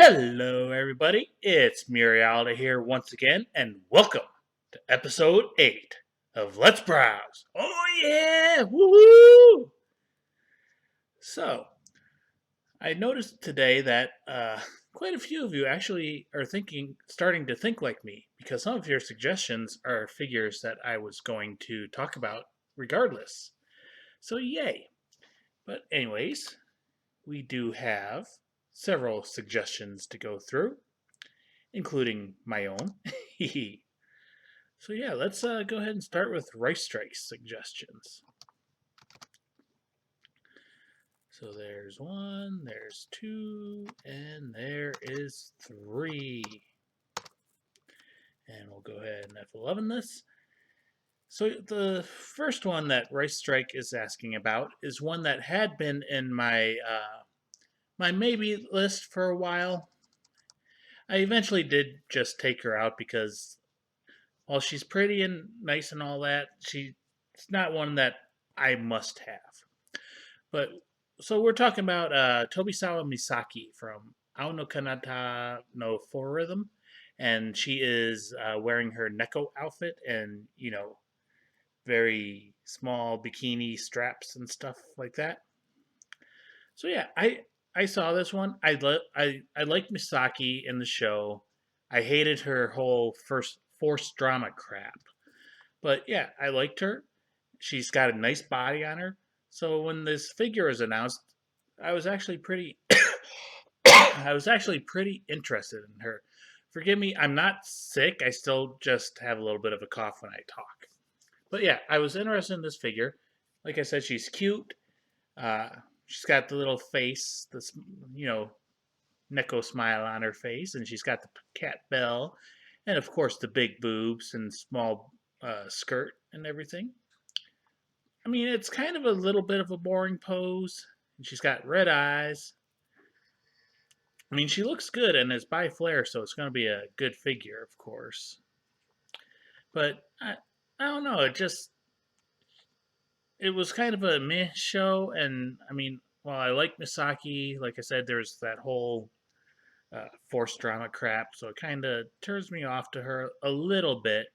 Hello, everybody. It's Murialda here once again, and welcome to episode 8 of Let's Browse. Oh, yeah! Woohoo! So, I noticed today that quite a few of you actually are starting to think like me, because some of your suggestions are figures that I was going to talk about regardless. So, yay! But, anyways, we do have several suggestions to go through, including my own. So yeah, let's go ahead and start with Rice Strike suggestions. So there's 1, there's 2, and there is 3. And we'll go ahead and F11 this. So the first one that Rice Strike is asking about is one that had been in my maybe list for a while. I eventually did just take her out because while she's pretty and nice and all that, she's not one that I must have. But so we're talking about Tobisawa Misaki from Ao no Kanata no Four Rhythm, and she is wearing her Neko outfit and very small bikini straps and stuff like that. So yeah, I saw this one. I liked Misaki in the show. I hated her whole first forced drama crap. But yeah, I liked her. She's got a nice body on her. So when this figure was announced, I was actually pretty I was actually pretty interested in her. Forgive me, I'm not sick. I still just have a little bit of a cough when I talk. But yeah, I was interested in this figure. Like I said, she's cute. Uh, she's got the little face, this Neko smile on her face, and she's got the cat bell, and of course the big boobs and small skirt and everything. I mean, it's kind of a little bit of a boring pose. And she's got red eyes. I mean, she looks good and is by Flair, so it's going to be a good figure, of course. But I don't know. It was kind of a meh show, and I mean, while I like Misaki, like I said, there's that whole forced drama crap, so it kind of turns me off to her a little bit,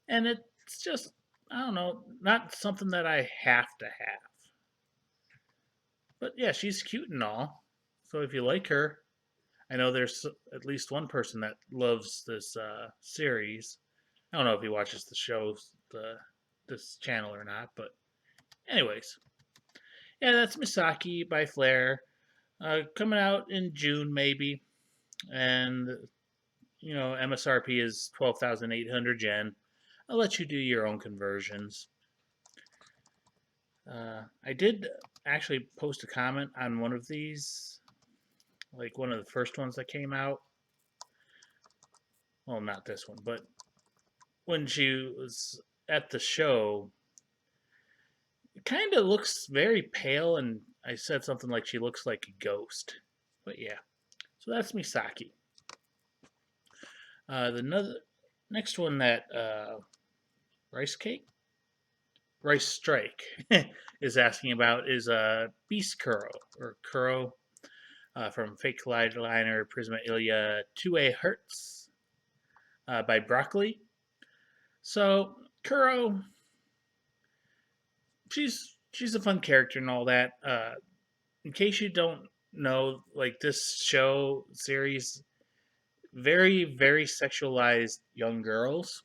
and it's just I don't know, not something that I have to have. But yeah, she's cute and all. So if you like her, I know there's at least one person that loves this series. I don't know if he watches the show, this channel or not, but anyways, yeah, that's Misaki by Flair, coming out in June maybe, and MSRP is 12,800 yen. I'll let you do your own conversions. I did actually post a comment on one of these, like one of the first ones that came out. Well, not this one, but when she was at the show, it kind of looks very pale, and I said something like she looks like a ghost. But yeah, so that's Misaki. The next one that Rice Cake, Rice Strike is asking about is Beast Kuro or Kuro from Fake Liner Prisma Ilya 2A Hertz by Broccoli. So Kuro, she's a fun character and all that. In case you don't know, like this show series, very sexualized young girls.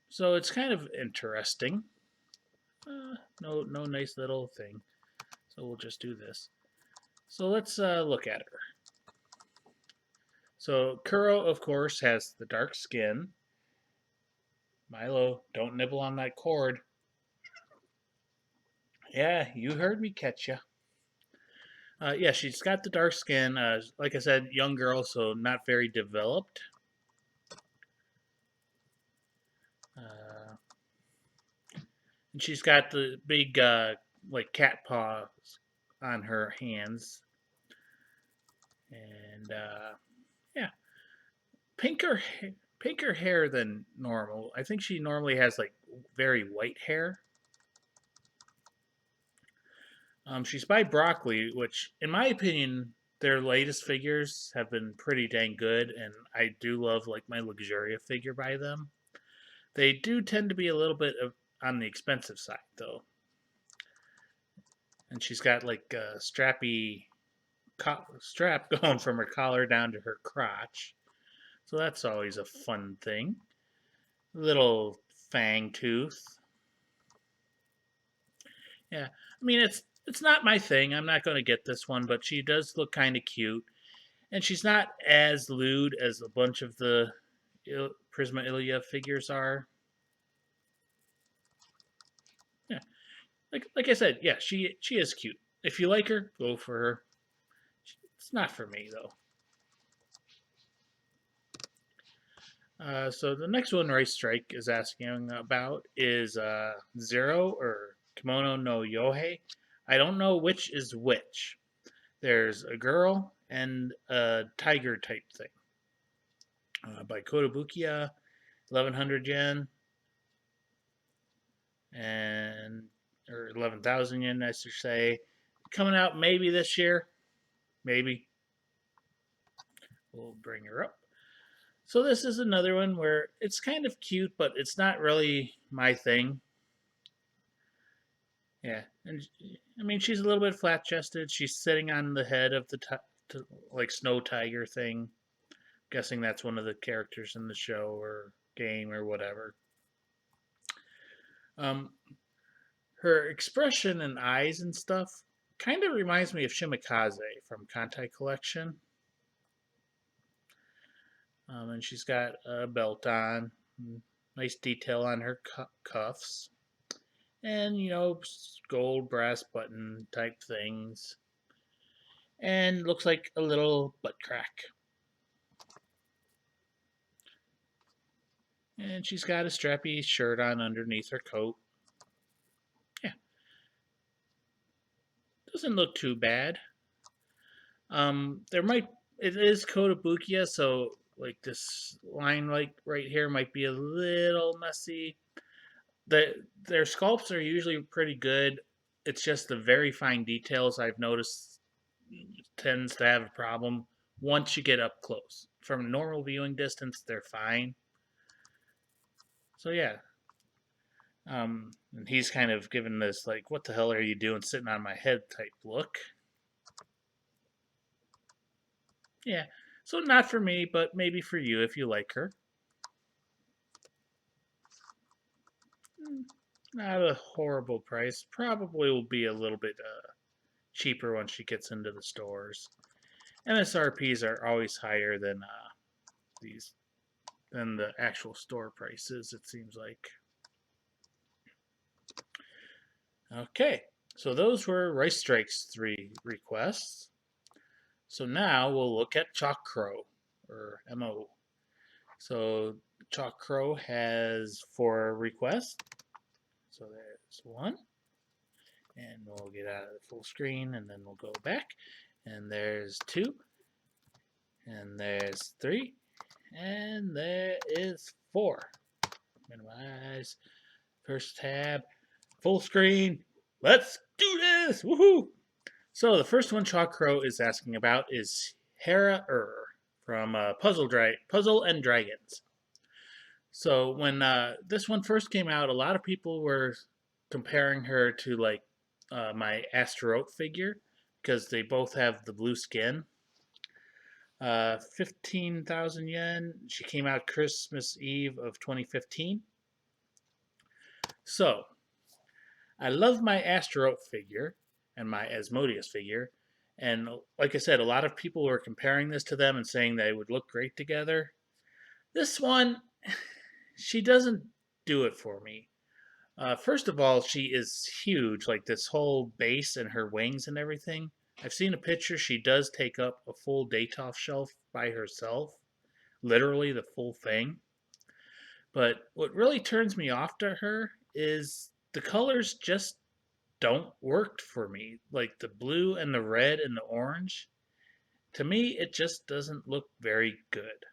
So it's kind of interesting. No nice little thing. So we'll just do this. So let's look at her. So Kuro, of course, has the dark skin. Milo, don't nibble on that cord. Yeah, you heard me, Ketcha. Yeah, she's got the dark skin. Like I said, young girl, so not very developed. And she's got the big, like, cat paws on her hands. And, yeah. Pinker, pinker hair than normal. I think she normally has, like, very white hair. She's by Broccoli, which, in my opinion, their latest figures have been pretty dang good, and I do love like my Luxuria figure by them. They do tend to be a little bit on the expensive side though, and she's got like a strappy strap going from her collar down to her crotch, so that's always a fun thing. Little fang tooth. Yeah, I mean it's not my thing. I'm not going to get this one, but she does look kind of cute, and she's not as lewd as a bunch of the Prisma Ilia figures are. Yeah, like I said, yeah, she is cute. If you like her, go for her. It's not for me though. So the next one Race Strike is asking about is Zero or Kimono no Yohei. I don't know which is which. There's a girl and a tiger type thing. By Kotobukiya, 1100 yen, and or 11,000 yen, I should say. Coming out maybe this year, maybe. We'll bring her up. So this is another one where it's kind of cute, but it's not really my thing. Yeah, and I mean she's a little bit flat chested. She's sitting on the head of the like snow tiger thing. Guessing that's one of the characters in the show or game or whatever. Um, her expression and eyes and stuff kind of reminds me of Shimikaze from Kantai Collection. And she's got a belt on, nice detail on her cuffs, and gold brass button type things, and looks like a little butt crack. And she's got a strappy shirt on underneath her coat. Yeah, doesn't look too bad. There might it is Kotobukiya, so like this line like right here might be a little messy. Their sculpts are usually pretty good. It's just the very fine details I've noticed tends to have a problem once you get up close. From a normal viewing distance, they're fine. So yeah, and he's kind of given this like, "What the hell are you doing, sitting on my head?" type look. Yeah, so not for me, but maybe for you if you like her. Not a horrible price. Probably will be a little bit cheaper once she gets into the stores. MSRPs are always higher than these than the actual store prices. It seems like. Okay, so those were Rice Strike's 3 requests. So now we'll look at Chalk Crow or MO. So Chalk Crow has 4 requests. So there's one. And we'll get out of the full screen and then we'll go back. And there's 2. And there's 3. And there is 4. Minimize. First tab. Full screen. Let's do this! Woohoo! So the first one Chalk Crow is asking about is Hera from Puzzle and Dragons. So when this one first came out, a lot of people were comparing her to like my Astaroth figure because they both have the blue skin. 15,000 yen. She came out Christmas Eve of 2015. So I love my Astaroth figure and my Asmodeus figure. And like I said, a lot of people were comparing this to them and saying they would look great together. This one, she doesn't do it for me. First of all, she is huge, like this whole base and her wings and everything. I've seen a picture. She does take up a full Datoff shelf by herself, literally the full thing. But what really turns me off to her is the colors just don't work for me. Like the blue and the red and the orange. To me, it just doesn't look very good.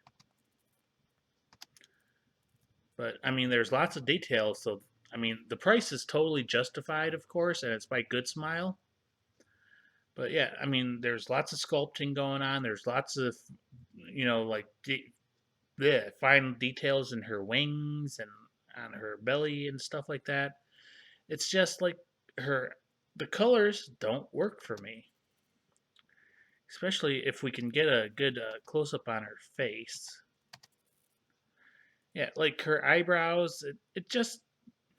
But I mean, there's lots of details, so I mean, the price is totally justified, of course, and it's by Good Smile. But yeah, I mean, there's lots of sculpting going on. There's lots of, like yeah, fine details in her wings and on her belly and stuff like that. It's just like her, the colors don't work for me, especially if we can get a good close up on her face. Yeah, like her eyebrows, it just,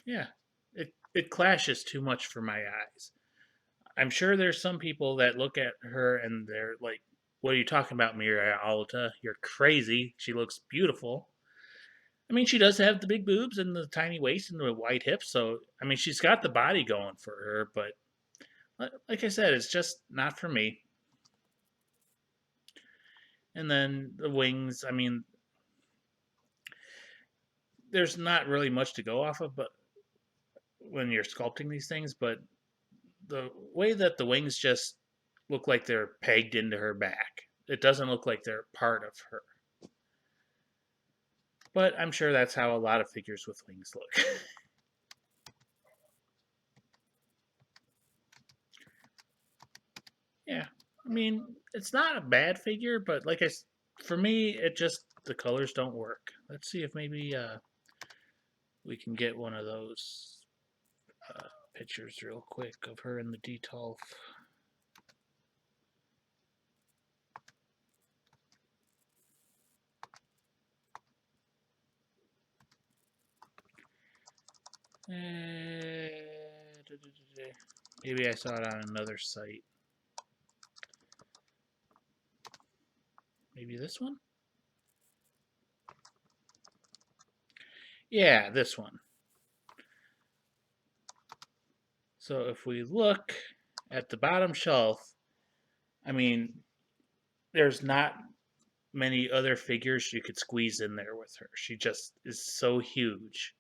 yeah, it clashes too much for my eyes. I'm sure there's some people that look at her and they're like, "What are you talking about, Miria Alta? You're crazy. She looks beautiful." I mean, she does have the big boobs and the tiny waist and the wide hips, so I mean, she's got the body going for her. But like I said, it's just not for me. And then the wings. I mean, there's not really much to go off of, but when you're sculpting these things, but the way that the wings just look like they're pegged into her back. It doesn't look like they're part of her. But I'm sure that's how a lot of figures with wings look. Yeah. I mean, it's not a bad figure, but for me, it just the colors don't work. Let's see if maybe we can get one of those pictures real quick of her in the detail. Maybe I saw it on another site. Maybe this one? Yeah, this one. So if we look at the bottom shelf, I mean, there's not many other figures you could squeeze in there with her. She just is so huge.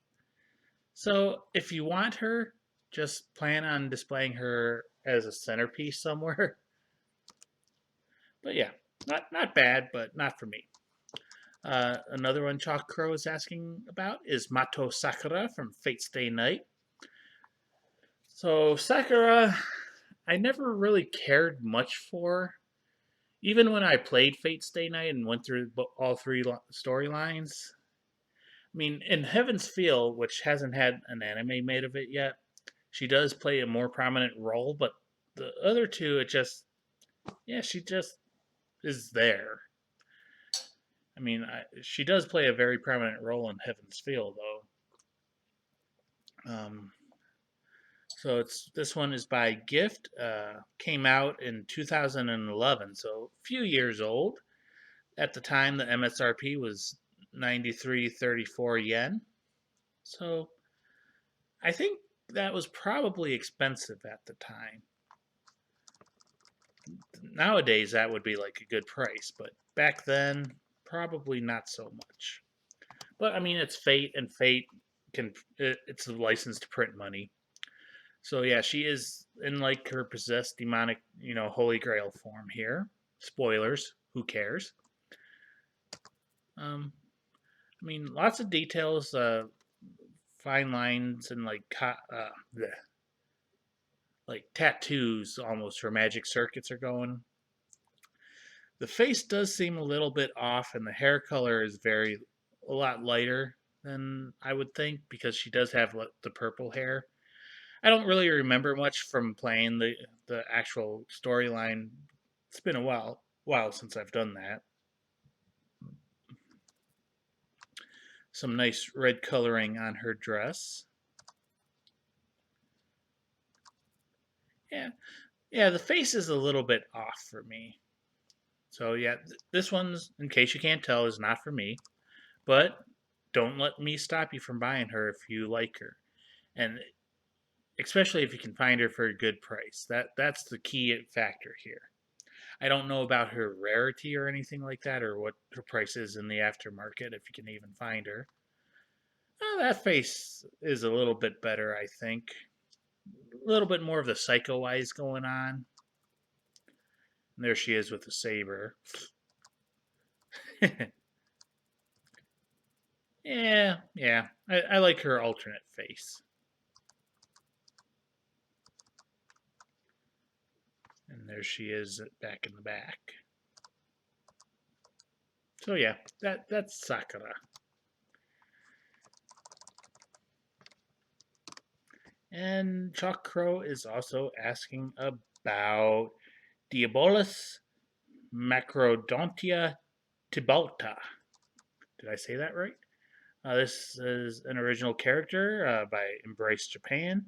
So if you want her, just plan on displaying her as a centerpiece somewhere. But yeah, not bad, but not for me. Another one Chalk Crow is asking about is Mato Sakura from Fate Stay Night. So Sakura, I never really cared much for. Even when I played Fate Stay Night and went through all three storylines, I mean, in Heaven's Feel, which hasn't had an anime made of it yet, she does play a more prominent role, but the other two, yeah, she just is there. I mean, she does play a very prominent role in Heaven's Feel, though. So this one is by Gift. Came out in 2011, so a few years old. At the time, the MSRP was 93.34 yen. So I think that was probably expensive at the time. Nowadays, that would be like a good price, but back then, probably not so much. But I mean, it's Fate, and Fate it's a license to print money. So yeah, she is in like her possessed demonic, holy grail form here. Spoilers, who cares? I mean, lots of details, fine lines, and like tattoos almost. Her magic circuits are going. The face does seem a little bit off, and the hair color is a lot lighter than I would think because she does have the purple hair. I don't really remember much from playing the actual storyline. It's been a while since I've done that. Some nice red coloring on her dress. Yeah, yeah, the face is a little bit off for me. So yeah, this one's, in case you can't tell, is not for me. But don't let me stop you from buying her if you like her, and especially if you can find her for a good price. That's the key factor here. I don't know about her rarity or anything like that, or what her price is in the aftermarket if you can even find her. That face is a little bit better, I think. A little bit more of the psycho eyes going on. And there she is with the saber. Yeah. I like her alternate face. And there she is back in the back. So yeah, that's Sakura. And Chalk Crow is also asking about Diabolus Macrodontia tibalta. Did I say that right? This is an original character by Embrace Japan.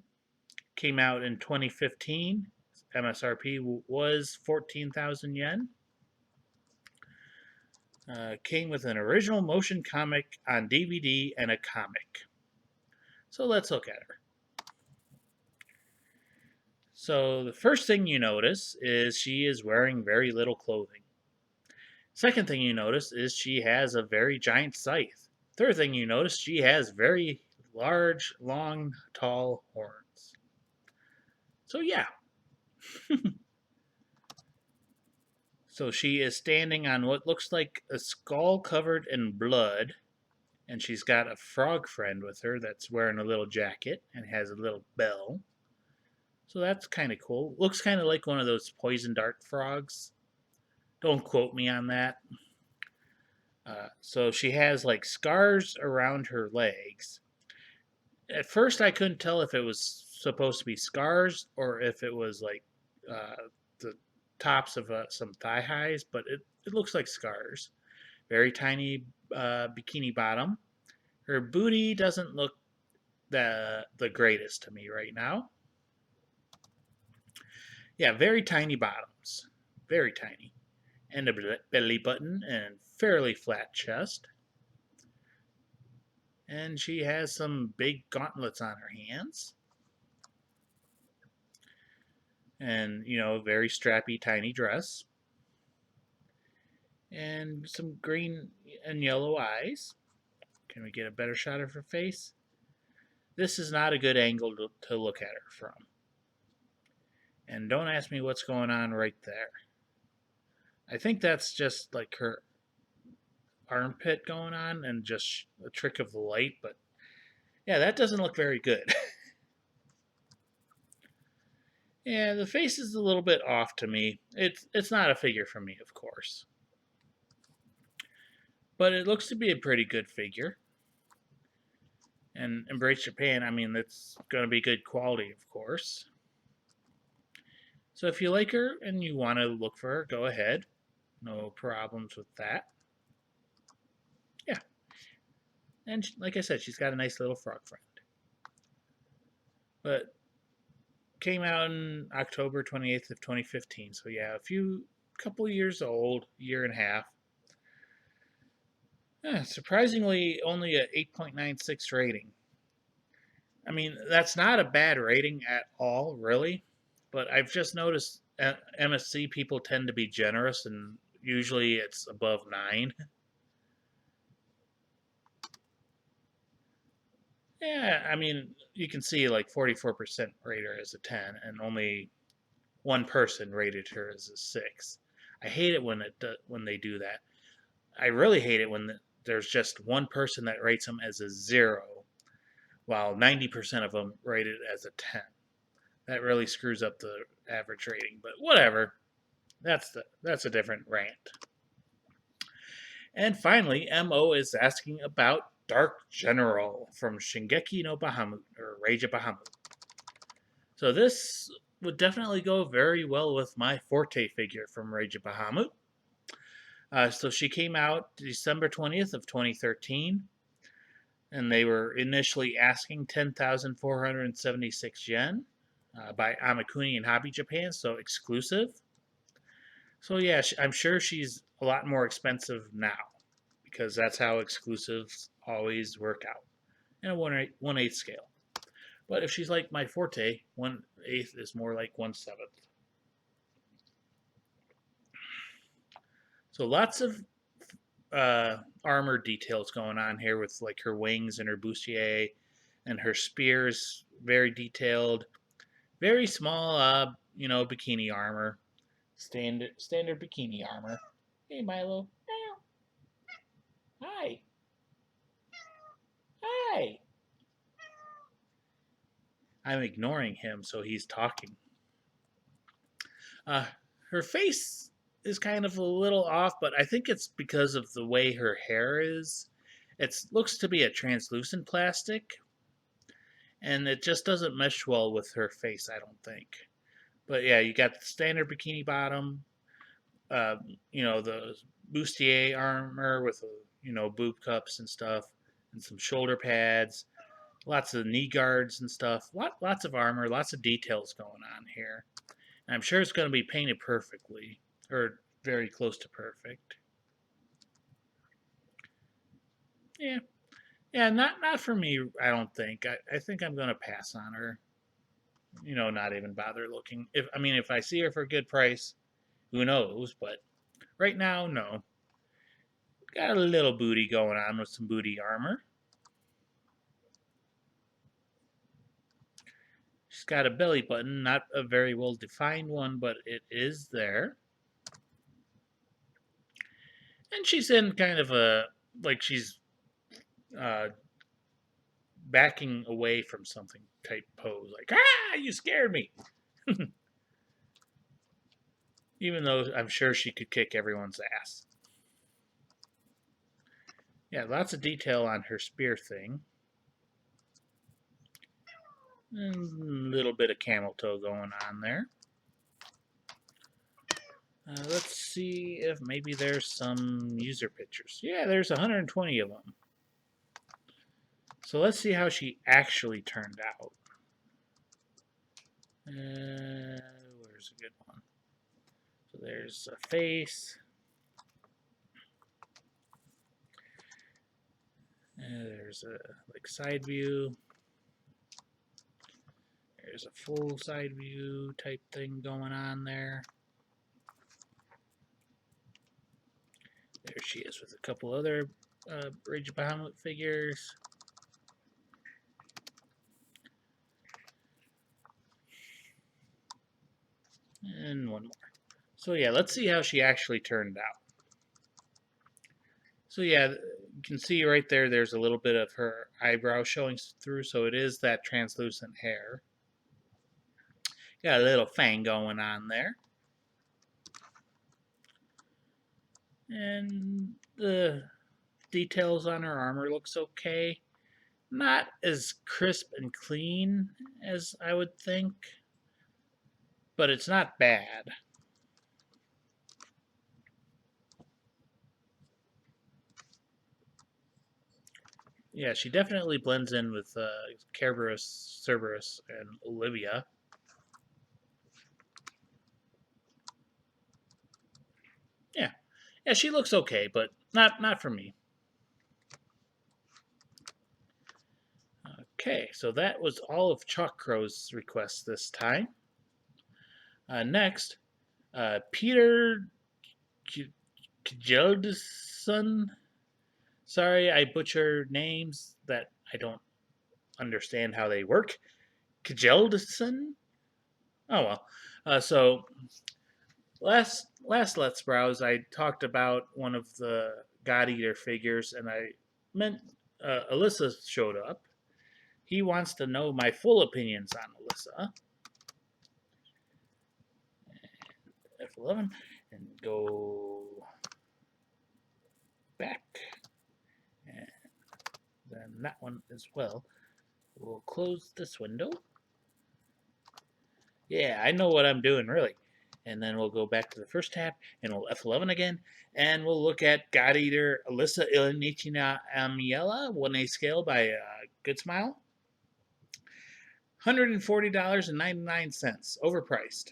Came out in 2015. MSRP was 14,000 yen. Came with an original motion comic on DVD and a comic. So let's look at her. So the first thing you notice is she is wearing very little clothing. Second thing you notice is she has a very giant scythe. Third thing you notice, she has very large, long, tall horns. So yeah. So she is standing on what looks like a skull covered in blood, and she's got a frog friend with her that's wearing a little jacket and has a little bell. So that's kind of cool. Looks kind of like one of those poison dart frogs. Don't quote me on that. So she has like scars around her legs. At first, I couldn't tell if it was supposed to be scars or if it was like the tops of some thigh highs, but it looks like scars. Very tiny bikini bottom. Her booty doesn't look the greatest to me right now. Yeah, very tiny bottoms. Very tiny. And a belly button and fairly flat chest. And she has some big gauntlets on her hands. And, very strappy, tiny dress. And some green and yellow eyes. Can we get a better shot of her face? This is not a good angle to look at her from. And don't ask me what's going on right there. I think that's just like her armpit going on and just a trick of the light, but yeah, that doesn't look very good. Yeah, the face is a little bit off to me. It's not a figure for me, of course. But it looks to be a pretty good figure. And Embrace Japan, I mean, that's going to be good quality, of course. So if you like her and you want to look for her, go ahead. No problems with that. Yeah. And like I said, she's got a nice little frog friend. But came out in October 28th of 2015. So yeah, couple years old, year and a half. Surprisingly, only a 8.96 rating. I mean, that's not a bad rating at all, really. But I've just noticed MSC people tend to be generous, and usually it's above 9. Yeah, I mean, you can see like 44% rate her as a 10, and only one person rated her as a 6. I hate it when they do that. I really hate it when there's just one person that rates them as a 0, while 90% of them rate it as a 10. That really screws up the average rating, but whatever. That's a different rant. And finally, MO is asking about Dark General from Shingeki no Bahamut, or Rage of Bahamut. So this would definitely go very well with my Forte figure from Rage of Bahamut. So she came out December 20th of 2013, and they were initially asking 10,476 yen by Amakuni and Hobby Japan, so exclusive. So yeah, I'm sure she's a lot more expensive now because that's how exclusives always work out in a 1/8 scale. But if she's like my Forte, 1/8 is more like 1/7. So lots of armor details going on here with like her wings and her bustier and her spears, very detailed, very small, bikini armor, standard bikini armor. Hey, Milo. Hi. Hi. I'm ignoring him, so he's talking. her face is kind of a little off, but I think it's because of the way her hair is. It looks to be a translucent plastic, and it just doesn't mesh well with her face, I don't think. But yeah, you got the standard bikini bottom, uh, the bustier armor with boob cups and stuff, and some shoulder pads, lots of knee guards and stuff. Lots of armor, lots of details going on here. And I'm sure it's going to be painted perfectly, or very close to perfect. Yeah, yeah, not for me. I don't think. I think I'm going to pass on her. Not even bother looking. If I see her for a good price, who knows? But right now, no. Got a little booty going on with some booty armor. She's got a belly button, not a very well defined one, but it is there. And she's in kind of like she's uh, backing away from something type pose, like, you scared me. Even though I'm sure she could kick everyone's ass. Yeah, lots of detail on her spear thing. And a little bit of camel toe going on there. Let's see if maybe there's some user pictures. Yeah, there's 120 of them. So let's see how she actually turned out. Where's a good one? So there's a face. There's a side view. There's a full side view type thing going on there. There she is with a couple other Rage of Bahamut figures. And one more. So yeah, let's see how she actually turned out. So yeah, you can see right there, there's a little bit of her eyebrow showing through, so it is that translucent hair. Got a little fang going on there. And the details on her armor looks okay. Not as crisp and clean as I would think, but it's not bad. Yeah, she definitely blends in with Kerberos, Cerberus, and Olivia. Yeah, yeah, she looks okay, but not for me. Okay, so that was all of Chalk Crow's requests this time. Next, Peter Kjeldson. Sorry, I butcher names that I don't understand how they work. Kjeldson? Oh well. So last Let's Browse, I talked about one of the God Eater figures, and I meant Alyssa showed up. He wants to know my full opinions on Alyssa. F11 and go back, and then that one as well. We'll close this window. Yeah, I know what I'm doing, really. And then we'll go back to the first tab, and we'll F11 again, and we'll look at God Eater Alyssa Ilinichina Amiela, 1A scale by Good Smile. $140.99, overpriced.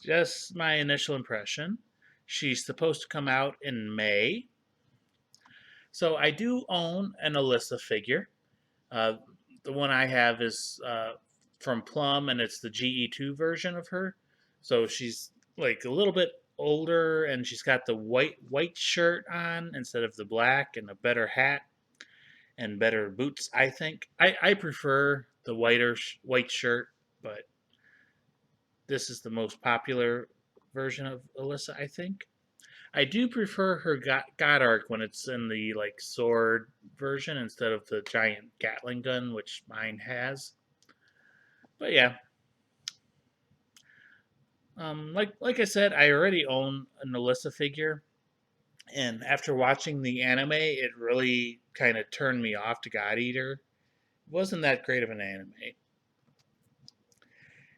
Just my initial impression. She's supposed to come out in May. So I do own an Alyssa figure. Uh, the one I have is from Plum, and it's the GE2 version of her. So she's like a little bit older, and she's got the white shirt on instead of the black, and a better hat and better boots. I think I prefer the white shirt, but this is the most popular version of Alyssa, I think. I do prefer her God Arc when it's in the like sword version instead of the giant Gatling gun, which mine has. But yeah, Like I said, I already own a Alyssa figure, and after watching the anime, it really kind of turned me off to God Eater. It wasn't that great of an anime,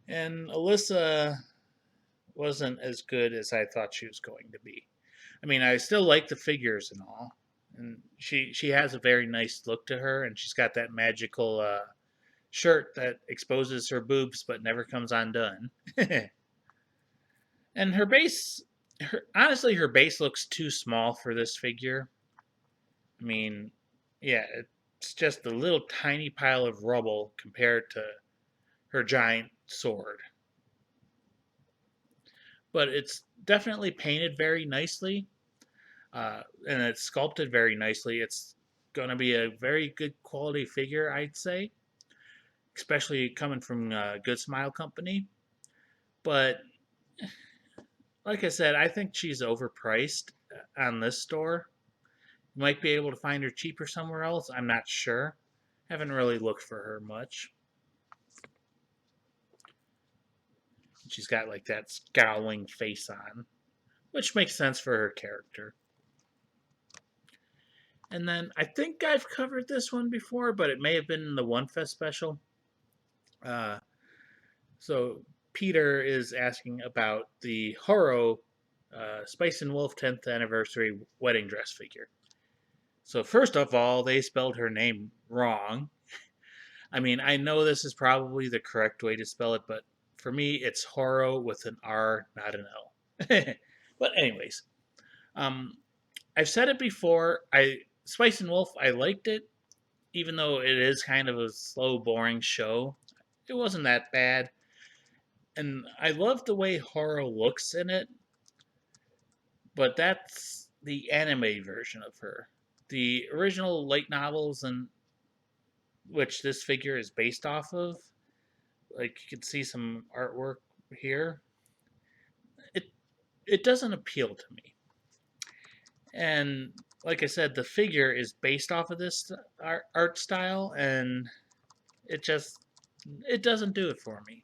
and Alyssa wasn't as good as I thought she was going to be. I mean, I still like the figures and all, and she has a very nice look to her, and she's got that magical shirt that exposes her boobs but never comes undone. And her base, honestly, her base looks too small for this figure. I mean, yeah, it's just a little tiny pile of rubble compared to her giant sword. But it's definitely painted very nicely, and it's sculpted very nicely. It's going to be a very good quality figure, I'd say, especially coming from Good Smile Company. But like I said, I think she's overpriced on this store. You might be able to find her cheaper somewhere else. I'm not sure. Haven't really looked for her much. She's got like that scowling face on, which makes sense for her character. And then I think I've covered this one before, but it may have been in the One Fest special. Uh, so Peter is asking about the Horo Spice and Wolf 10th anniversary wedding dress figure. So first of all, they spelled her name wrong. I mean, I know this is probably the correct way to spell it, but for me, it's Horo with an R, not an L. But anyways, um, I've said it before. Spice and Wolf, I liked it, even though it is kind of a slow, boring show. It wasn't that bad, and I love the way Horo looks in it. But that's the anime version of her. The original light novels, and which this figure is based off of, like you can see some artwork here. It it doesn't appeal to me. And like I said, the figure is based off of this art style, and it just it doesn't do it for me.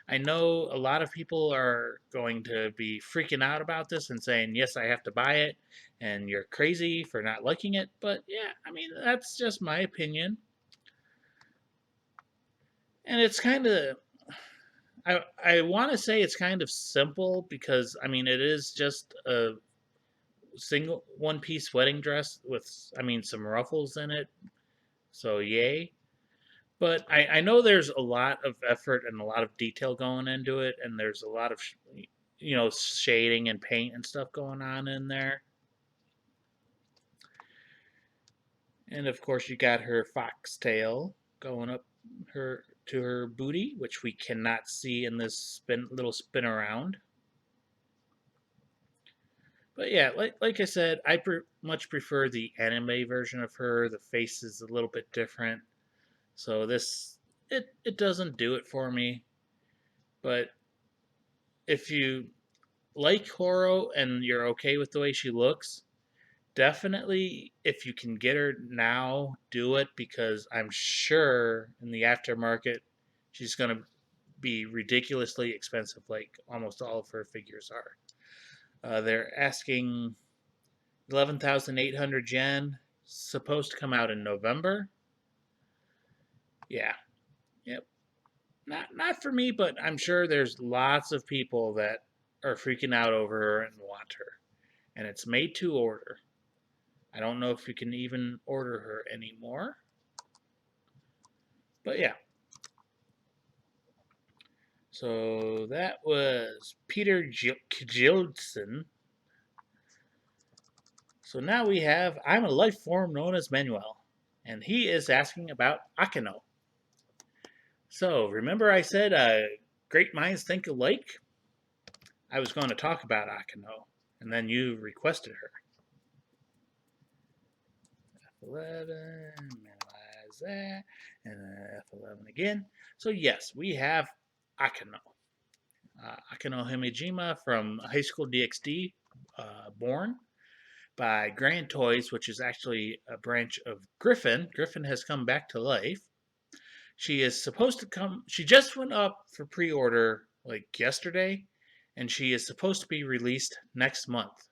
I know a lot of people are going to be freaking out about this and saying, "Yes, I have to buy it," and you're crazy for not liking it. But yeah, I mean that's just my opinion, and it's kind of I want to say it's kind of simple because I mean it is just a single one piece wedding dress with I mean some ruffles in it. So yay. But I know there's a lot of effort and a lot of detail going into it, and there's a lot of shading and paint and stuff going on in there. And of course, you got her foxtail going up her to her booty, which we cannot see in this little spin around. But yeah, like I said, I much prefer the anime version of her. The face is a little bit different, so this it doesn't do it for me. But if you like Horo and you're okay with the way she looks, definitely if you can get her now, do it because I'm sure in the aftermarket she's going to be ridiculously expensive, like almost all of her figures are. They're asking 11,800 yen. Supposed to come out in November. Yeah, yep. Not for me, but I'm sure there's lots of people that are freaking out over her and want her. And it's made to order. I don't know if you can even order her anymore. But yeah. So that was Peter Kjildsen. So now we have I'm a life form known as Manuel. And he is asking about Akeno. So remember I said great minds think alike? I was going to talk about Akeno. And then you requested her. F11, minimize that, and then F11 again. So yes, we have Akeno. Akeno Himejima from High School DxD, born by Grand Toys, which is actually a branch of Griffin. Griffin has come back to life. She is supposed to come. She just went up for pre-order like yesterday, and she is supposed to be released next month,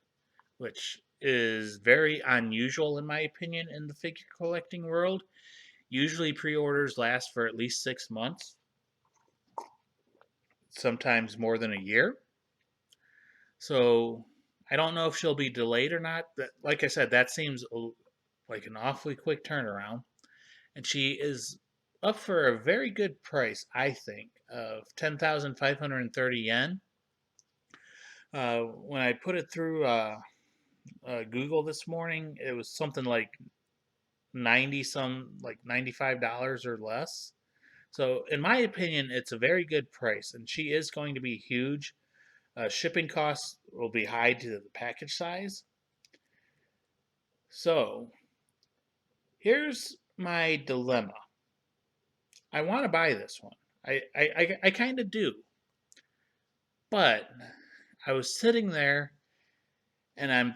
which is very unusual in my opinion in the figure collecting world. Usually pre-orders last for at least 6 months, sometimes more than a year. So I don't know if she'll be delayed or not. Like I said, that seems like an awfully quick turnaround. And she is up for a very good price, I think, of 10,530 yen. When I put it through Google this morning, it was something like 95 dollars or less. So, in my opinion, it's a very good price, and she is going to be huge. Shipping costs will be high to the package size. So, here's my dilemma. I want to buy this one. I kind of do. But I was sitting there and I'm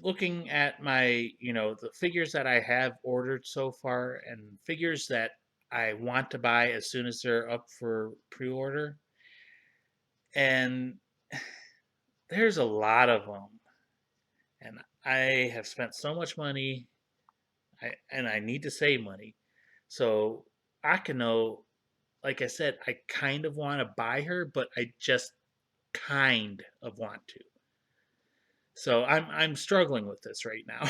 looking at the figures that I have ordered so far and figures that I want to buy as soon as they're up for pre order. And there's a lot of them. And I have spent so much money, and I need to save money. So Akano, like I said, I kind of want to buy her, but I just kind of want to. So I'm struggling with this right now.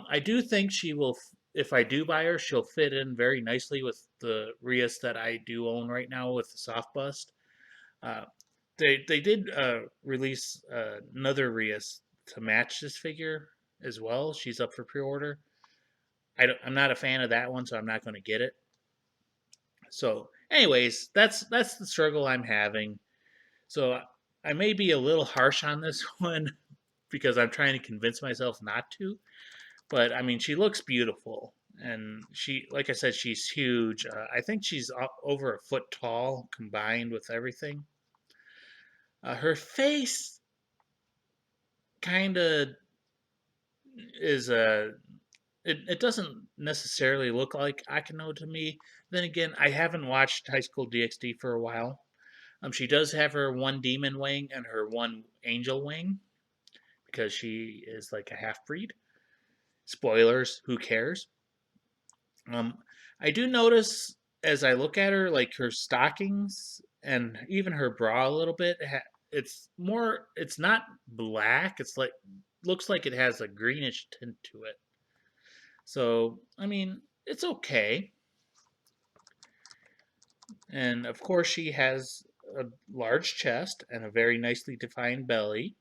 I do think she will. If I do buy her, she'll fit in very nicely with the Rias that I do own right now with the soft bust. Uh, they did release another Rias to match this figure as well. She's up for pre-order. I'm not a fan of that one, so I'm not going to get it. So, anyways, that's the struggle I'm having. So I may be a little harsh on this one because I'm trying to convince myself not to. But I mean, she looks beautiful, and like I said, she's huge. I think she's over a foot tall combined with everything. Her face kind of is a. It doesn't necessarily look like Akino to me. Then again, I haven't watched High School DxD for a while. She does have her one demon wing and her one angel wing because she is like a half breed. Spoilers, who cares? Um, I do notice as I look at her, like her stockings and even her bra a little bit. It's more. It's not black. It's like looks like it has a greenish tint to it. So I mean, it's okay. And of course, she has a large chest and a very nicely defined belly.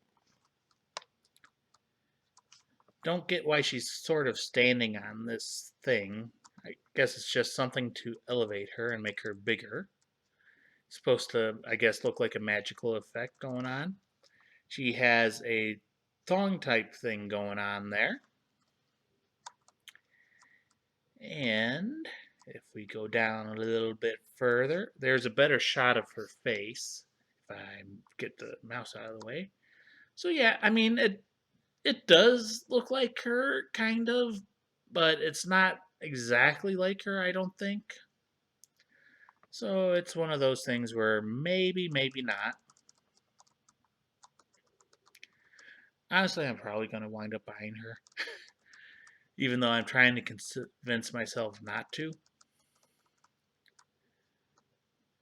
Don't get why she's sort of standing on this thing. I guess it's just something to elevate her and make her bigger. It's supposed to, I guess, look like a magical effect going on. She has a thong type thing going on there. And if we go down a little bit further, there's a better shot of her face. If I get the mouse out of the way. So yeah, I mean it does look like her kind of, but it's not exactly like her, I don't think. So it's one of those things where maybe not. Honestly, I'm probably going to wind up buying her, even though I'm trying to convince myself not to.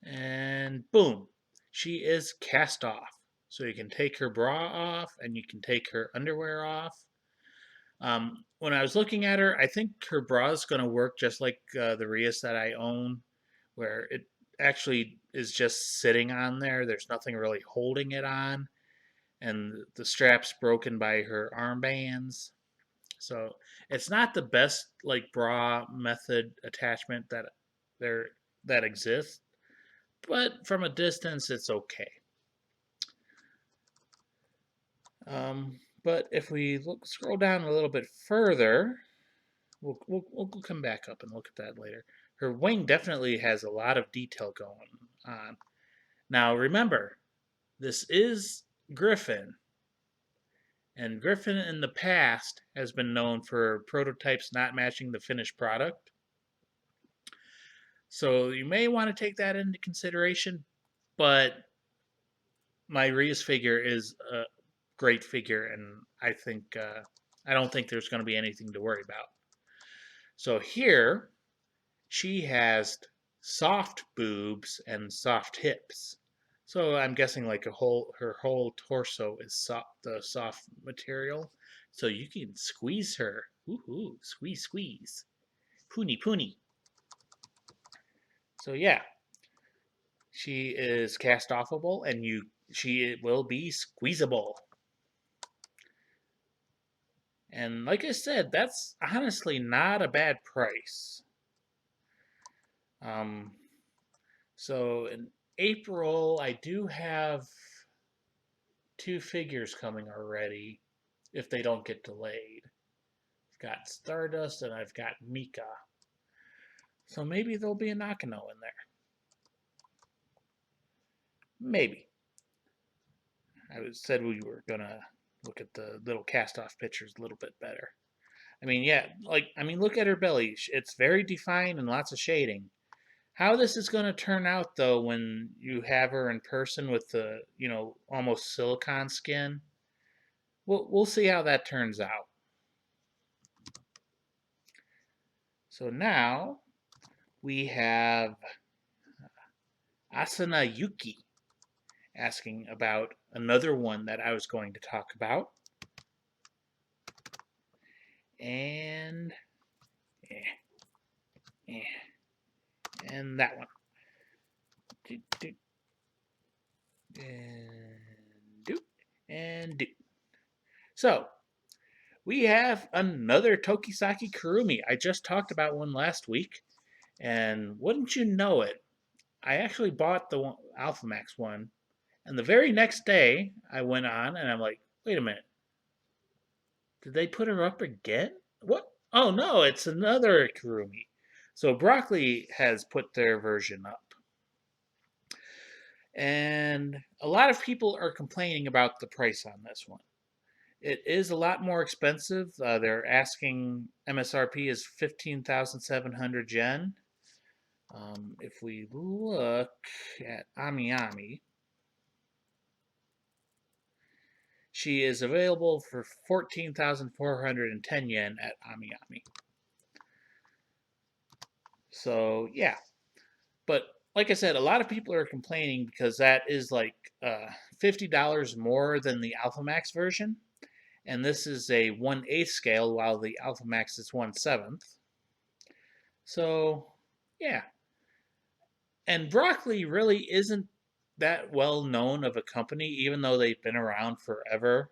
And boom, she is cast off. So you can take her bra off and you can take her underwear off. When I was looking at her, I think her bra is going to work just like the Rias that I own, where it actually is just sitting on there. There's nothing really holding it on, and the strap's broken by her armbands. So it's not the best like bra method attachment there that exists, but from a distance it's okay. But if we scroll down a little bit further, we'll come back up and look at that later. Her wing definitely has a lot of detail going on. Now remember, this is Griffin, and Griffin in the past has been known for prototypes not matching the finished product. So you may want to take that into consideration, but my Rias figure is a great figure, and I don't think there's going to be anything to worry about. So here she has soft boobs and soft hips. So I'm guessing like her whole torso is the soft material. So you can squeeze her. Ooh, squeeze, squeeze. Poony, poony. So yeah, she is cast offable and she will be squeezable. And like I said, that's honestly not a bad price. Um, so in April, I do have two figures coming already if they don't get delayed. I've got Stardust and I've got Mika. So maybe there'll be a Nakano in there. Maybe. Said we were gonna look at the little cast-off pictures a little bit better. I mean, yeah, look at her belly. It's very defined and lots of shading. How this is going to turn out, though, when you have her in person with the, almost silicone skin, we'll see how that turns out. So now we have Asuna Yuki asking about another one that I was going to talk about. And and that one. And do. So we have another Tokisaki Kurumi. I just talked about one last week, and wouldn't you know it, I actually bought the Alpha Max one, and the very next day I went on and I'm like, wait a minute, did they put her up again? What? Oh no, it's another Kurumi. So Broccoli has put their version up. And a lot of people are complaining about the price on this one. It is a lot more expensive. They're asking MSRP is 15,700 yen. If we look at Ami, she is available for 14,410 yen at Ami. So, yeah. But like I said, a lot of people are complaining because that is like $50 more than the Alpha Max version. And this is a 1/8 scale while the Alpha Max is 1/7. So, yeah. And Broccoli really isn't that well known of a company, even though they've been around forever.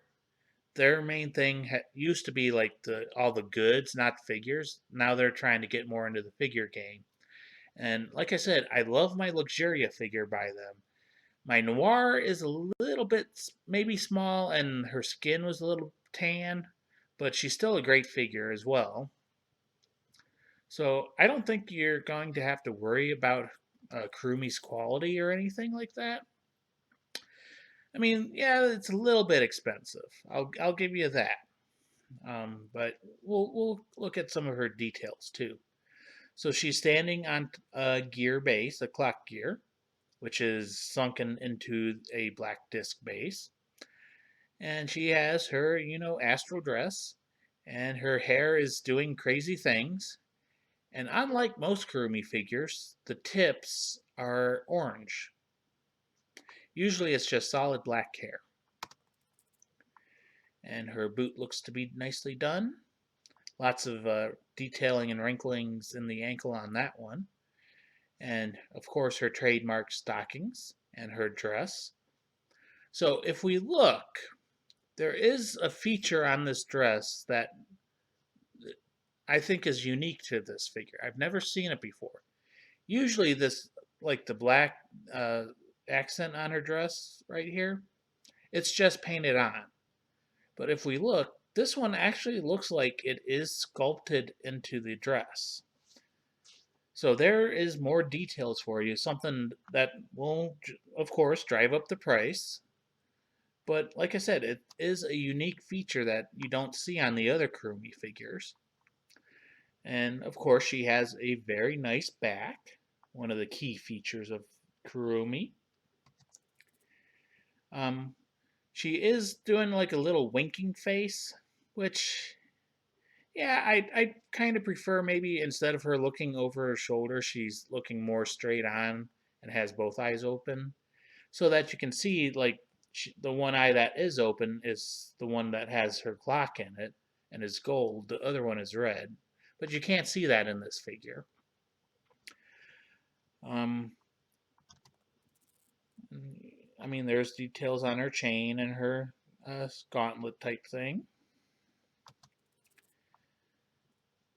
Their main thing used to be like all the goods, not figures. Now they're trying to get more into the figure game. And like I said, I love my Luxuria figure by them. My Noir is a little bit maybe small, and her skin was a little tan, but she's still a great figure as well. So I don't think you're going to have to worry about Kurumi's quality or anything like that. I mean, yeah, it's a little bit expensive. I'll give you that. But we'll look at some of her details too. So she's standing on a gear base, a clock gear, which is sunken into a black disc base. And she has her, astral dress, and her hair is doing crazy things. And unlike most Kurumi figures, the tips are orange. Usually it's just solid black hair. And her boot looks to be nicely done. Lots of detailing and wrinklings in the ankle on that one. And of course her trademark stockings and her dress. So if we look, there is a feature on this dress that I think is unique to this figure. I've never seen it before. Usually this, like the black accent on her dress right here, it's just painted on. But if we look, this one actually looks like it is sculpted into the dress. So there is more details for you, something that will, of course, drive up the price. But like I said, it is a unique feature that you don't see on the other Kurumi figures. And of course, she has a very nice back, one of the key features of Kurumi. Um, she is doing like a little winking face, which yeah, I kind of prefer maybe instead of her looking over her shoulder, she's looking more straight on and has both eyes open, so that you can see like the one eye that is open is the one that has her clock in it and is gold. The other one is red, but you can't see that in this figure. Um, I mean, there's details on her chain and her gauntlet type thing.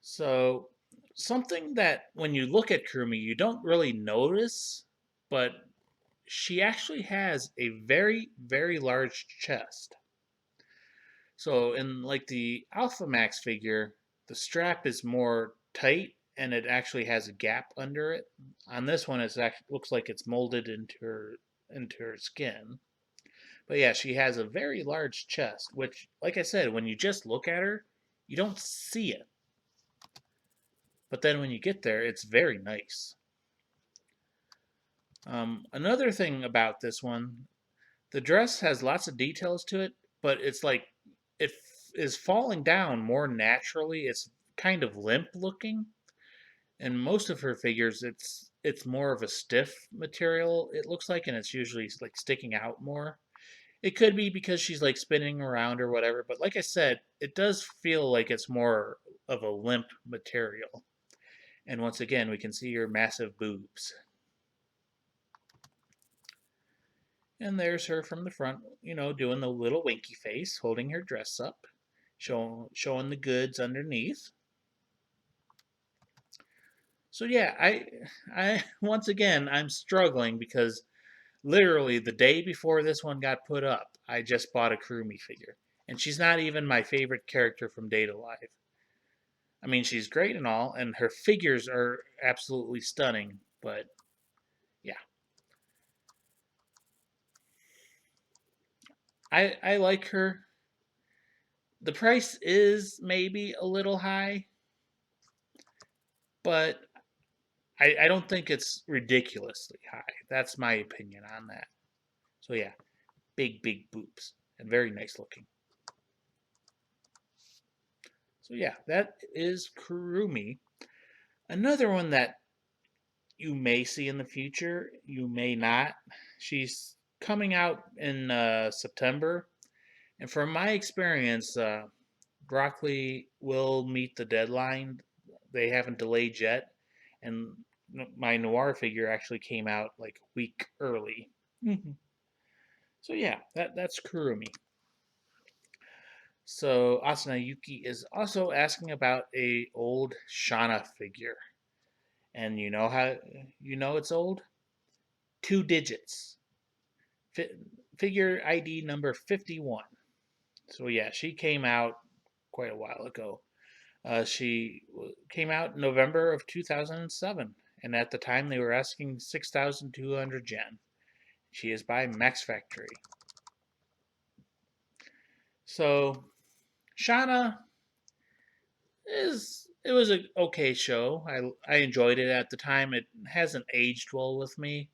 So something that when you look at Kurumi, you don't really notice, but she actually has a very, very large chest. So in like the Alpha Max figure, the strap is more tight and it actually has a gap under it. On this one, it looks like it's molded into her skin. But yeah, she has a very large chest, which, like I said, when you just look at her, you don't see it. But then when you get there, it's very nice. Another thing about this one, the dress has lots of details to it, but it's like it is falling down more naturally. It's kind of limp looking. And most of her figures, it's more of a stiff material. It looks like, and it's usually like sticking out more. It could be because she's like spinning around or whatever, but like I said, it does feel like it's more of a limp material. And once again, we can see your massive boobs. And there's her from the front, doing the little winky face, holding her dress up, showing the goods underneath. So yeah, I once again I'm struggling because literally the day before this one got put up, I just bought a Kurumi figure, and she's not even my favorite character from Data Live. I mean, she's great and all, and her figures are absolutely stunning, but yeah, I like her. The price is maybe a little high, but I don't think it's ridiculously high. That's my opinion on that. So yeah, big boobs and very nice looking. So yeah, that is Kurumi. Another one that you may see in the future, you may not. She's coming out in September, and from my experience, Broccoli will meet the deadline. They haven't delayed yet, and my noir figure actually came out like a week early. So yeah, that's Kurumi. So Asuna Yuki is also asking about a old Shana figure, and you know how you know it's old? 2 digits. Figure ID number 51. So yeah, she came out quite a while ago. She came out in November of 2007, and at the time they were asking 6,200 yen. She is by Max Factory. So Shauna it was a okay show. I enjoyed it at the time. It hasn't aged well with me,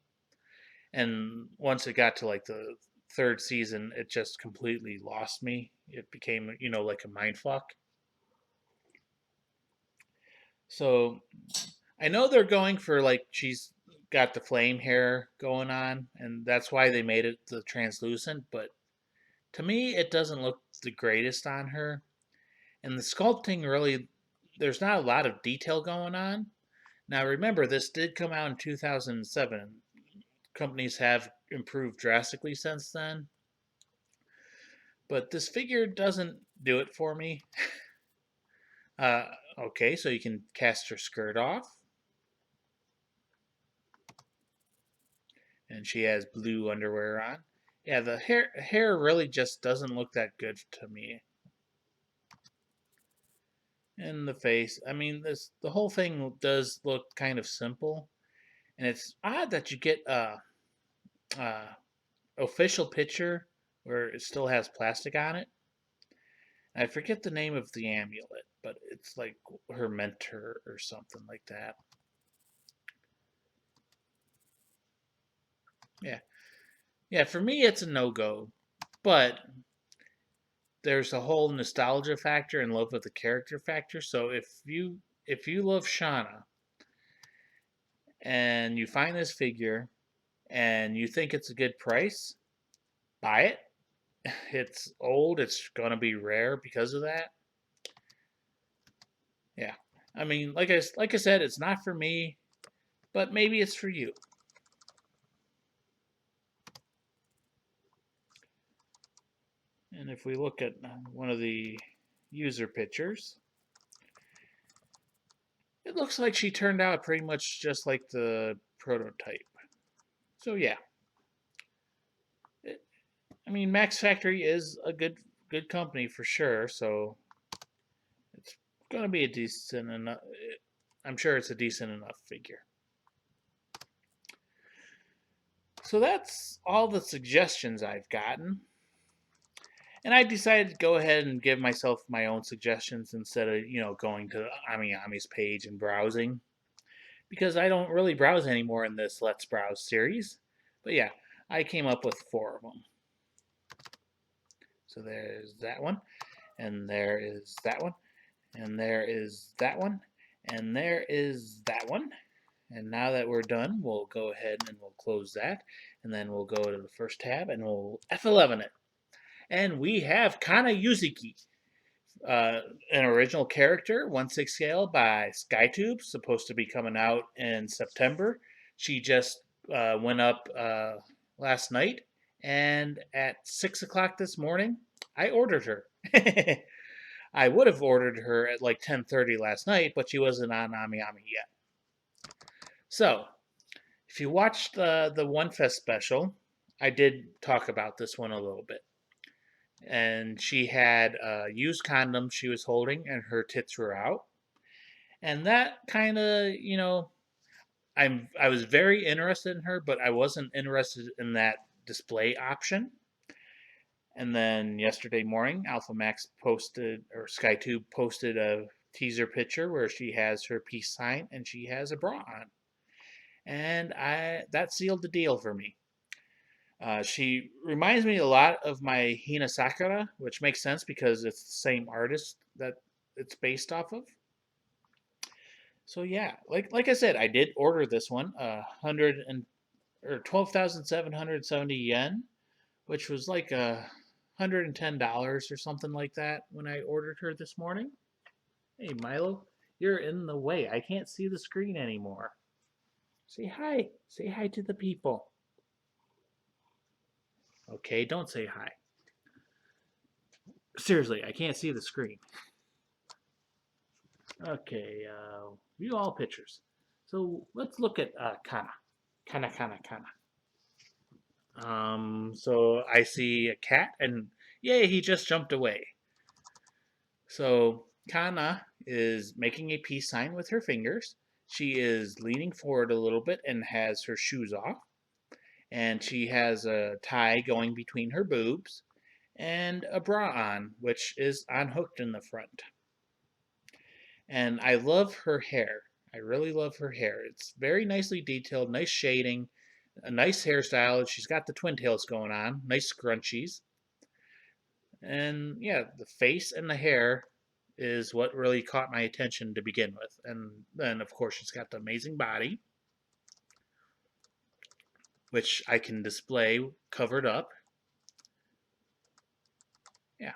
and once it got to like the third season, it just completely lost me. It became like a mind fuck. So I know they're going for like she's got the flame hair going on, and that's why they made it the translucent. But to me, it doesn't look the greatest on her. And the sculpting really, there's not a lot of detail going on. Now remember, this did come out in 2007. Companies have improved drastically since then. But this figure doesn't do it for me. Uh, okay, so you can cast her skirt off. And she has blue underwear on. Yeah, the hair really just doesn't look that good to me. And the face, I mean, this the whole thing does look kind of simple, and it's odd that you get a official picture where it still has plastic on it. I forget the name of the amulet, but it's like her mentor or something like that. Yeah. Yeah, for me it's a no-go. But there's a whole nostalgia factor and love with the character factor. So if you love Shauna and you find this figure and you think it's a good price, buy it. It's old, it's gonna be rare because of that. Yeah. I mean, like I said, it's not for me, but maybe it's for you. And if we look at one of the user pictures, it looks like she turned out pretty much just like the prototype. So yeah, it, I mean Max Factory is a good company for sure. So it's gonna be a decent enough. I'm sure it's a decent enough figure. So that's all the suggestions I've gotten. And I decided to go ahead and give myself my own suggestions instead of, going to Ami's page and browsing. Because I don't really browse anymore in this Let's Browse series. But yeah, I came up with 4 of them. So there's that one, and there is that one, and there is that one, and there is that one. And now that we're done, we'll go ahead and we'll close that, and then we'll go to the first tab and we'll F11 it. And we have Kana Yuzuki, an original character, 1/6 scale by SkyTube, supposed to be coming out in September. She just went up last night, and at 6 o'clock this morning, I ordered her. I would have ordered her at like 10:30 last night, but she wasn't on Ami Ami yet. So, if you watched the One Fest special, I did talk about this one a little bit. And she had used condoms she was holding, and her tits were out. And that kind of, I was very interested in her, but I wasn't interested in that display option. And then yesterday morning, Alpha Max posted, or SkyTube posted a teaser picture where she has her peace sign and she has a bra on, and I that sealed the deal for me. She reminds me a lot of my Hina Sakura, which makes sense because it's the same artist that it's based off of. So yeah, like I said, I did order this one, 12,770 yen, which was like $110 or something like that when I ordered her this morning. Hey Milo, you're in the way. I can't see the screen anymore. Say hi. Say hi to the people. Okay, don't say hi. Seriously, I can't see the screen. Okay, view all pictures. So let's look at Kana. Kana, Kana, Kana. So I see a cat, and yay, he just jumped away. So Kana is making a peace sign with her fingers. She is leaning forward a little bit and has her shoes off. And she has a tie going between her boobs and a bra on, which is unhooked in the front. And I love her hair. I really love her hair. It's very nicely detailed, nice shading, a nice hairstyle. She's got the twin tails going on, nice scrunchies. And yeah, the face and the hair is what really caught my attention to begin with. And then, of course, she's got the amazing body, which I can display covered up. Yeah,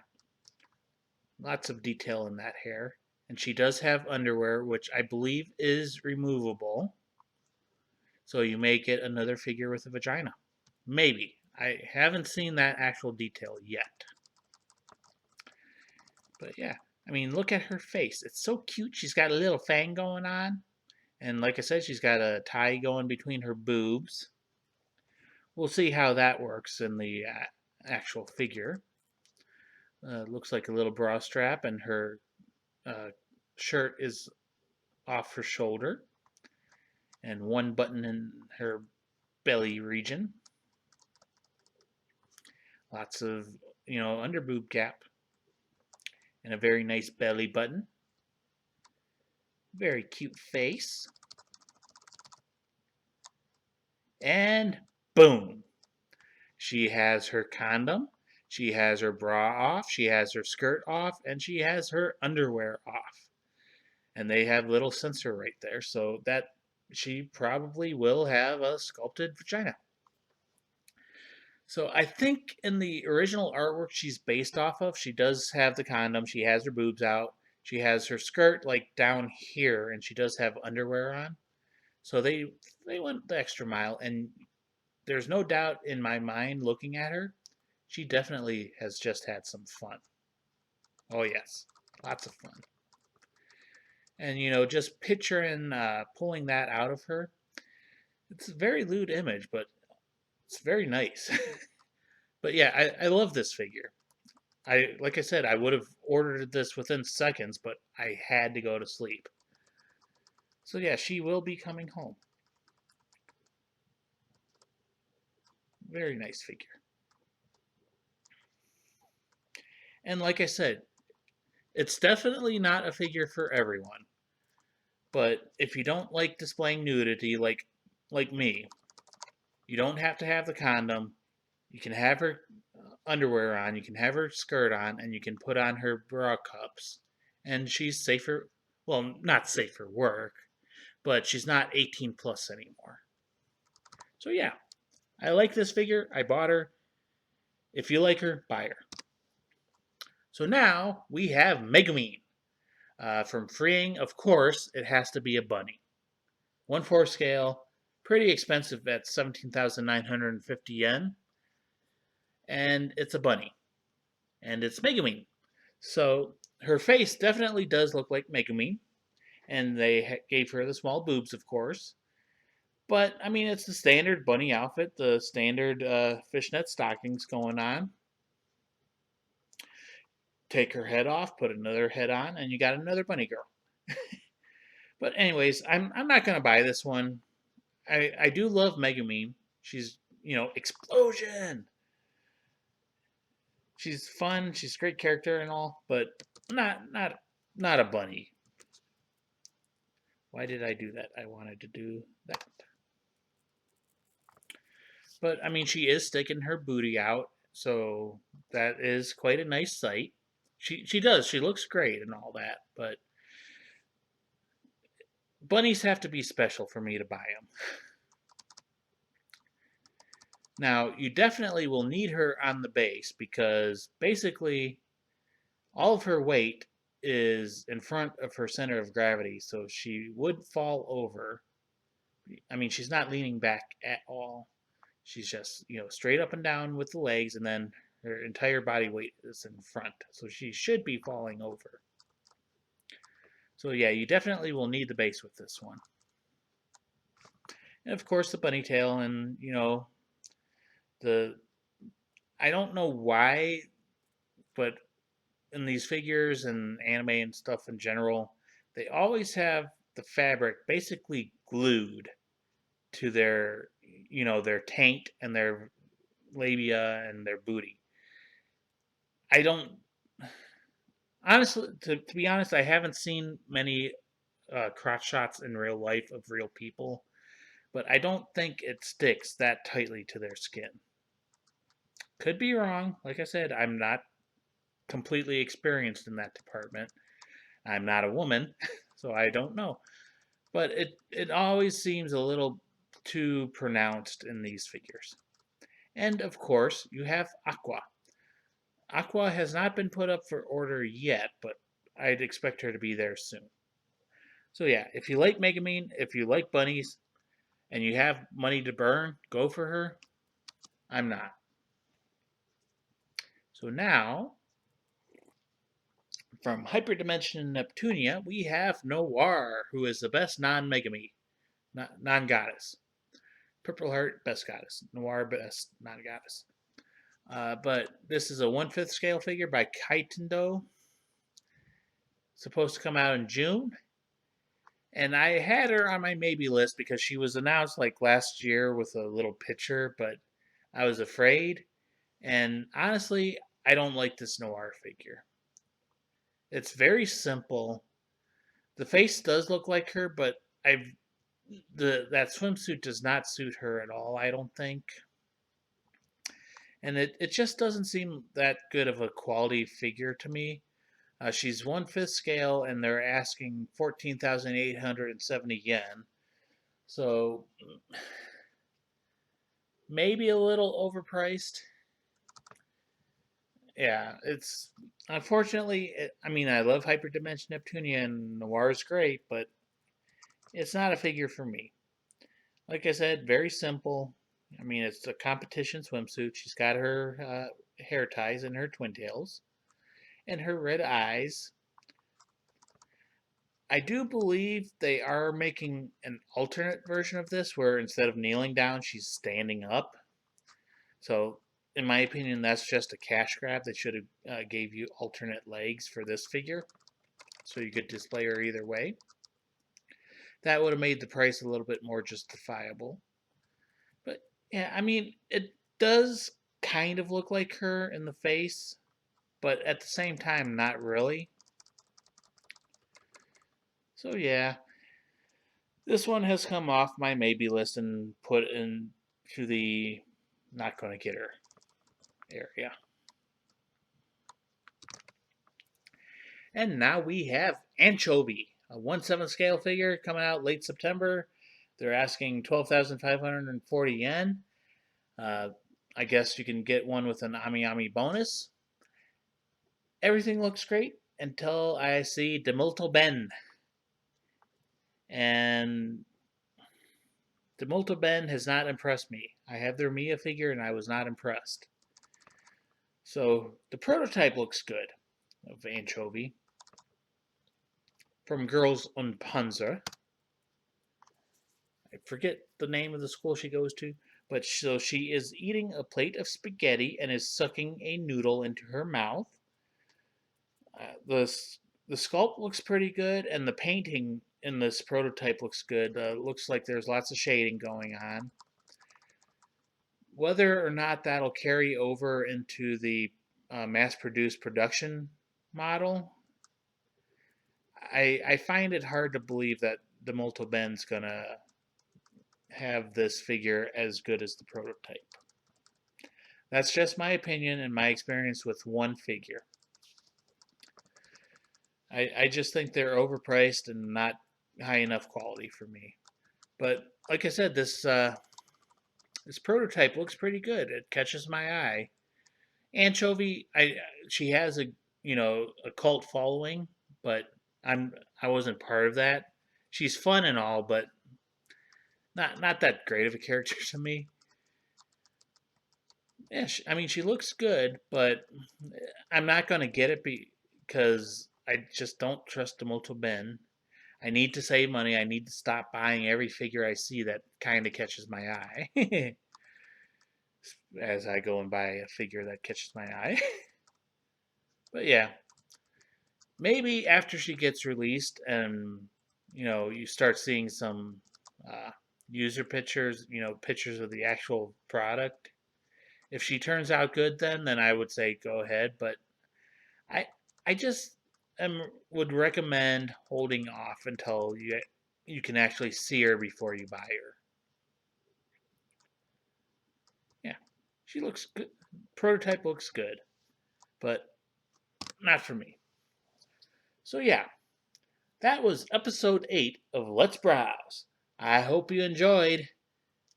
lots of detail in that hair. And she does have underwear, which I believe is removable. So you may get another figure with a vagina. Maybe. I haven't seen that actual detail yet. But yeah, I mean, look at her face. It's so cute. She's got a little fang going on. And like I said, she's got a tie going between her boobs. We'll see how that works in the actual figure. Looks like a little bra strap, and her uh, shirt is off her shoulder, and one button in her belly region. Lots of, under boob gap, and a very nice belly button. Very cute face. And boom! She has her condom, she has her bra off, she has her skirt off, and she has her underwear off. And they have little sensor right there, so that she probably will have a sculpted vagina. So I think in the original artwork she's based off of, she does have the condom, she has her boobs out, she has her skirt like down here, and she does have underwear on. So they went the extra mile, and there's no doubt in my mind looking at her, she definitely has just had some fun. Oh yes, lots of fun. And just picturing pulling that out of her, it's a very lewd image, but it's very nice. But yeah, I love this figure. Like I said, I would have ordered this within seconds, but I had to go to sleep. So yeah, she will be coming home. Very nice figure. And like I said, it's definitely not a figure for everyone. But if you don't like displaying nudity like me, you don't have to have the condom. You can have her underwear on, you can have her skirt on, and you can put on her bra cups. And she's safer, well, not safe for work, but she's not 18 plus anymore. So yeah, I like this figure. I bought her. If you like her, buy her. So now we have Megumin. From Freeing, of course, it has to be a bunny. 1/4 scale, pretty expensive at 17,950 yen. And it's a bunny. And it's Megumin. So her face definitely does look like Megumin. And they gave her the small boobs, of course. But, I mean, it's the standard bunny outfit, the standard fishnet stockings going on. Take her head off, put another head on, and you got another bunny girl. But anyways, I'm not gonna buy this one. I do love Megumin. She's explosion. She's fun. She's a great character and all, but not a bunny. Why did I do that? I wanted to do that. But I mean, she is sticking her booty out, so that is quite a nice sight. She does. She looks great and all that, but bunnies have to be special for me to buy them. Now, you definitely will need her on the base because basically all of her weight is in front of her center of gravity, so she would fall over. I mean, she's not leaning back at all. She's just, straight up and down with the legs, and then her entire body weight is in front. So she should be falling over. So yeah, you definitely will need the base with this one. And of course the bunny tail and, the I don't know why, but in these figures and anime and stuff in general, they always have the fabric basically glued to their taint and their labia and their booty. I don't honestly, to be honest, I haven't seen many crotch shots in real life of real people, but I don't think it sticks that tightly to their skin. Could be wrong. Like I said, I'm not completely experienced in that department. I'm not a woman, so I don't know. But it always seems a little too pronounced in these figures. And of course, you have Aqua. Aqua has not been put up for order yet, but I'd expect her to be there soon. So yeah, if you like Megumin, if you like bunnies, and you have money to burn, go for her. I'm not. So now, from Hyperdimension Neptunia, we have Noir, who is the best non-Megami, non-goddess. Purple Heart, best goddess. Noir, best non-goddess. But this is a 1/5 scale figure by Kaitendo. Supposed to come out in June. And I had her on my maybe list because she was announced like last year with a little picture, but I was afraid. And honestly, I don't like this Noir figure. It's very simple. The face does look like her, but that swimsuit does not suit her at all, I don't think. and it just doesn't seem that good of a quality figure to me. She's 1/5 scale, and they're asking 14,870 yen. So maybe a little overpriced. Yeah, it's unfortunately. I mean, I love Hyperdimension Neptunia, and Noir is great, but it's not a figure for me. Like I said, very simple. I mean, it's a competition swimsuit. She's got her hair ties and her twin tails and her red eyes. I do believe they are making an alternate version of this where instead of kneeling down, she's standing up. So, in my opinion, that's just a cash grab. They should have gave you alternate legs for this figure, so you could display her either way. That would have made the price a little bit more justifiable. But yeah, I mean, it does kind of look like her in the face, but at the same time, not really. So yeah, this one has come off my maybe list and put into the not gonna get her area. And now we have Anchovy, a 1/7 scale figure coming out late September. They're asking 12,540 yen. Uh, I guess you can get one with an Ami Ami bonus. Everything looks great until I see Demulto Ben. And Demulto Ben has not impressed me. I have their Mia figure and I was not impressed. So the prototype looks good of Anchovy from Girls und Panzer. I forget the name of the school she goes to, but so she is eating a plate of spaghetti and is sucking a noodle into her mouth. The sculpt looks pretty good, and the painting in this prototype looks good. Looks like there's lots of shading going on. Whether or not that'll carry over into the mass-produced production model, I find it hard to believe that the Molto Ben's gonna have this figure as good as the prototype. That's just my opinion and my experience with one figure. I just think they're overpriced and not high enough quality for me. But like I said, this prototype looks pretty good. It catches my eye. Anchovy, she has a cult following, but I wasn't part of that. She's fun and all, but not that great of a character to me. Yeah, I mean she looks good, but I'm not gonna get it because I just don't trust the Moto Ben. I need to save money. I need to stop buying every figure I see that kind of catches my eye. As I go and buy a figure that catches my eye. But yeah, maybe after she gets released and you start seeing some uh, user pictures, pictures of the actual product. If she turns out good, then I would say go ahead. But I I just would recommend holding off until you can actually see her before you buy her. Yeah, she looks good. Prototype looks good, but not for me. So yeah, that was episode 8 of Let's Browse. I hope you enjoyed.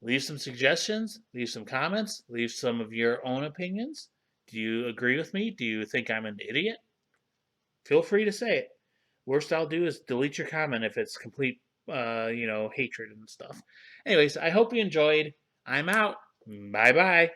Leave some suggestions, leave some comments, leave some of your own opinions. Do you agree with me? Do you think I'm an idiot? Feel free to say it. Worst I'll do is delete your comment if it's complete, hatred and stuff. Anyways, I hope you enjoyed. I'm out. Bye bye.